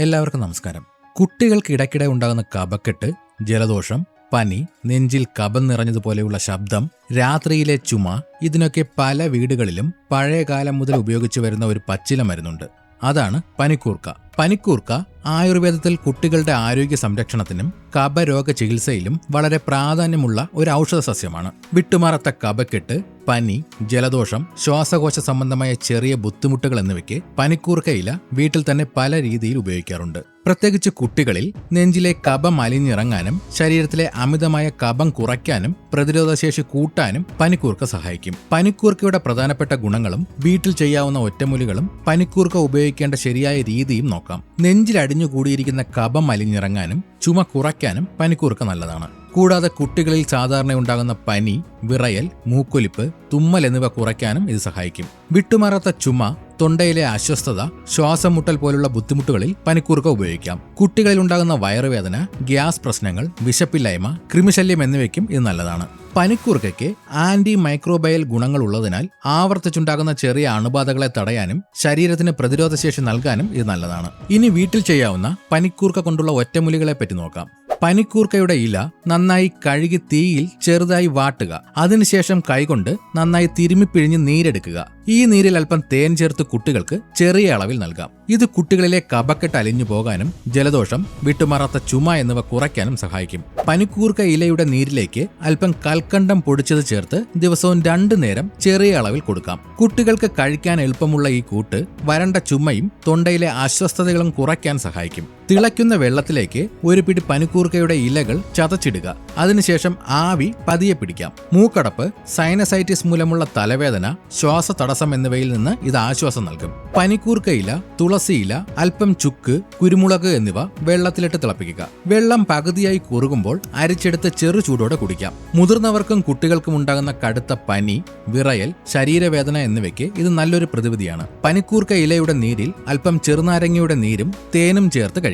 എല്ലാവർക്കും നമസ്കാരം. കുട്ടികൾക്ക് ഇടയ്ക്കിടെ ഉണ്ടാകുന്ന കഫക്കെട്ട്, ജലദോഷം, പനി, നെഞ്ചിൽ കഫം നിറഞ്ഞതുപോലെയുള്ള ശബ്ദം, രാത്രിയിലെ ചുമ, ഇതിനൊക്കെ പല വീടുകളിലും പഴയ കാലം മുതൽ ഉപയോഗിച്ചു വരുന്ന ഒരു പച്ചില മരുന്നുണ്ട്. അതാണ് പനിക്കൂർക്ക. പനിക്കൂർക്ക ആയുർവേദത്തിൽ കുട്ടികളുടെ ആരോഗ്യ സംരക്ഷണത്തിനും കഫരോഗ ചികിത്സയിലും വളരെ പ്രാധാന്യമുള്ള ഒരു ഔഷധ സസ്യമാണ്. വിട്ടുമാറാത്ത കഫക്കെട്ട്, പനി, ജലദോഷം, ശ്വാസകോശ സംബന്ധമായ ചെറിയ ബുദ്ധിമുട്ടുകൾ എന്നിവയ്ക്ക് പനിക്കൂർക്ക ഇല വീട്ടിൽ തന്നെ പല രീതിയിൽ ഉപയോഗിക്കാറുണ്ട്. പ്രത്യേകിച്ച് കുട്ടികളിൽ നെഞ്ചിലെ കഫം അലിഞ്ഞിറങ്ങാനും ശരീരത്തിലെ അമിതമായ കഫം കുറയ്ക്കാനും പ്രതിരോധശേഷി കൂട്ടാനും പനിക്കൂർക്ക സഹായിക്കും. പനിക്കൂർക്കയുടെ പ്രധാനപ്പെട്ട ഗുണങ്ങളും വീട്ടിൽ ചെയ്യാവുന്ന ഒറ്റമൂലികളും പനിക്കൂർക്ക ഉപയോഗിക്കേണ്ട ശരിയായ രീതിയും നോക്കാം. നെഞ്ചിൽ അടിഞ്ഞുകൂടിയിരിക്കുന്ന കഫം അലിഞ്ഞിറങ്ങാനും ചുമ കുറയ്ക്കാനും പനിക്കൂർക്ക നല്ലതാണ്. കൂടാതെ കുട്ടികളിൽ സാധാരണ ഉണ്ടാകുന്ന പനി, വിറയൽ, മൂക്കൊലിപ്പ്, തുമ്മൽ എന്നിവ കുറയ്ക്കാനും ഇത് സഹായിക്കും. വിട്ടുമാറാത്ത ചുമ, തൊണ്ടയിലെ അസ്വസ്ഥത, ശ്വാസം മുട്ടൽ പോലുള്ള ബുദ്ധിമുട്ടുകളിൽ പനിക്കൂർക്ക ഉപയോഗിക്കാം. കുട്ടികളിൽ ഉണ്ടാകുന്ന വയറുവേദന, ഗ്യാസ് പ്രശ്നങ്ങൾ, വിശപ്പില്ലായ്മ, കൃമിശല്യം എന്നിവയ്ക്കും ഇത് നല്ലതാണ്. പനിക്കൂർക്കയ്ക്ക് ആന്റി മൈക്രോബയൽ ഗുണങ്ങൾ ഉള്ളതിനാൽ ആവർത്തിച്ചുണ്ടാകുന്ന ചെറിയ അണുബാധകളെ തടയാനും ശരീരത്തിന് പ്രതിരോധശേഷി നൽകാനും ഇത് നല്ലതാണ്. ഇനി വീട്ടിൽ ചെയ്യാവുന്ന പനിക്കൂർക്ക കൊണ്ടുള്ള ഒറ്റമൂലികളെ പറ്റി നോക്കാം. പനിക്കൂർക്കയുടെ ഇല നന്നായി കഴുകി തീയിൽ ചെറുതായി വാട്ടുക. അതിനുശേഷം കൈകൊണ്ട് നന്നായി തിരുമ്മിപ്പിഴിഞ്ഞ് നീരെടുക്കുക. ഈ നീരിൽ അല്പം തേൻ ചേർത്ത് കുട്ടികൾക്ക് ചെറിയ അളവിൽ നൽകാം. ഇത് കുട്ടികളിലെ കഫക്കെട്ട് അലിഞ്ഞു പോകാനും ജലദോഷം, വിട്ടുമാറാത്ത ചുമ എന്നിവ കുറയ്ക്കാനും സഹായിക്കും. പനിക്കൂർക്ക ഇലയുടെ നീരിലേക്ക് അല്പം കൽക്കണ്ടം പൊടിച്ചത് ചേർത്ത് ദിവസവും 2 നേരം ചെറിയ അളവിൽ കൊടുക്കാം. കുട്ടികൾക്ക് കഴിക്കാൻ എളുപ്പമുള്ള ഈ കൂട്ട് വരണ്ട ചുമയും തൊണ്ടയിലെ അസ്വസ്ഥതകളും കുറയ്ക്കാൻ സഹായിക്കും. തിളയ്ക്കുന്ന വെള്ളത്തിലേക്ക് ഒരു പിടി പനിക്കൂർക്കയുടെ ഇലകൾ ചതച്ചിടുക. അതിനുശേഷം ആവി പതിയെ പിടിക്കാം. മൂക്കടപ്പ്, സൈനസൈറ്റിസ് മൂലമുള്ള തലവേദന, ശ്വാസതടസ്സം എന്നിവയിൽ നിന്ന് ഇത് ആശ്വാസം നൽകും. പനിക്കൂർക്ക ഇല, തുളസിയില, അല്പം ചുക്ക്, കുരുമുളക് എന്നിവ വെള്ളത്തിലിട്ട് തിളപ്പിക്കുക. വെള്ളം പകുതിയായി കുറുകുമ്പോൾ അരിച്ചെടുത്ത് ചെറു ചൂടോടെ കുടിക്കാം. മുതിർന്നവർക്കും കുട്ടികൾക്കും ഉണ്ടാകുന്ന കടുത്ത പനി, വിറയൽ, ശരീരവേദന എന്നിവയ്ക്ക് ഇത് നല്ലൊരു പ്രതിവിധിയാണ്. പനിക്കൂർക്ക ഇലയുടെ നീരിൽ അല്പം ചെറുനാരങ്ങയുടെ നീരും തേനും ചേർത്ത് കഴിക്കാം.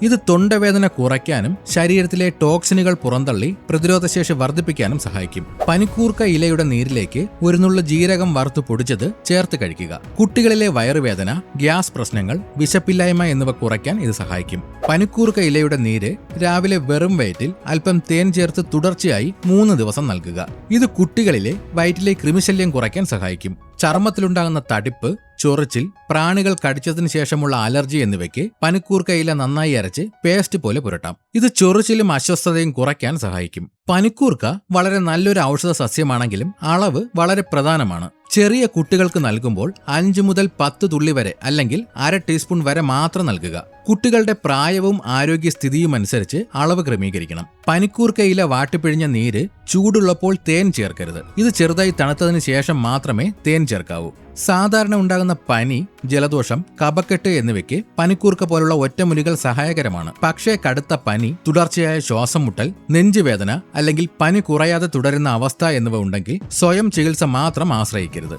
ഇത് തൊണ്ടവേദന കുറയ്ക്കാനും ശരീരത്തിലെ ടോക്സിനുകൾ പുറന്തള്ളി പ്രതിരോധശേഷി വർദ്ധിപ്പിക്കാനും സഹായിക്കും. പനിക്കൂർക്ക ഇലയുടെ നീരിലേക്ക് ഒരു നുള്ളു ജീരകം വറുത്തു പൊടിച്ചത് ചേർത്ത് കഴിക്കുക. കുട്ടികളിലെ വയറുവേദന, ഗ്യാസ് പ്രശ്നങ്ങൾ, വിശപ്പില്ലായ്മ എന്നിവ കുറയ്ക്കാൻ ഇത് സഹായിക്കും. പനിക്കൂർക്ക ഇലയുടെ നീര് രാവിലെ വെറും വയറ്റിൽ അല്പം തേൻ ചേർത്ത് തുടർച്ചയായി 3 ദിവസം നൽകുക. ഇത് കുട്ടികളിലെ വയറ്റിലെ കൃമിശല്യം കുറയ്ക്കാൻ സഹായിക്കും. ചർമ്മത്തിലുണ്ടാകുന്ന തടിപ്പ്, ചൊറിച്ചിൽ, പ്രാണികൾ കടിച്ചതിന് ശേഷമുള്ള അലർജി എന്നിവയ്ക്ക് പനിക്കൂർക്ക ഇല നന്നായി അരച്ച് പേസ്റ്റ് പോലെ പുരട്ടാം. ഇത് ചൊറിച്ചിലും അസ്വസ്ഥതയും കുറയ്ക്കാൻ സഹായിക്കും. പനിക്കൂർക്ക വളരെ നല്ലൊരു ഔഷധ സസ്യമാണെങ്കിലും അളവ് വളരെ പ്രധാനമാണ്. ചെറിയ കുട്ടികൾക്ക് നൽകുമ്പോൾ 5 മുതൽ 10 തുള്ളി വരെ അല്ലെങ്കിൽ 1/2 ടീസ്പൂൺ വരെ മാത്രം നൽകുക. കുട്ടികളുടെ പ്രായവും ആരോഗ്യസ്ഥിതിയും അനുസരിച്ച് അളവ് ക്രമീകരിക്കണം. പനിക്കൂർക്ക ഇല വാട്ടിപ്പിഴിഞ്ഞ നീര് ചൂടുള്ളപ്പോൾ തേൻ ചേർക്കരുത്. ഇത് ചെറുതായി തണുത്തതിന് ശേഷം മാത്രമേ തേൻ ചേർക്കാവൂ. സാധാരണ ഉണ്ടാകുന്ന പനി, ജലദോഷം, കഫക്കെട്ട് എന്നിവയ്ക്ക് പനിക്കൂർക്ക പോലുള്ള ഒറ്റമൂലികൾ സഹായകരമാണ്. പക്ഷേ കടുത്ത പനി, തുടർച്ചയായ ശ്വാസം മുട്ടൽ, നെഞ്ചുവേദന അല്ലെങ്കിൽ പനി കുറയാതെ തുടരുന്ന അവസ്ഥ എന്നിവ ഉണ്ടെങ്കിൽ സ്വയം ചികിത്സ മാത്രം ആശ്രയിക്കരുത്.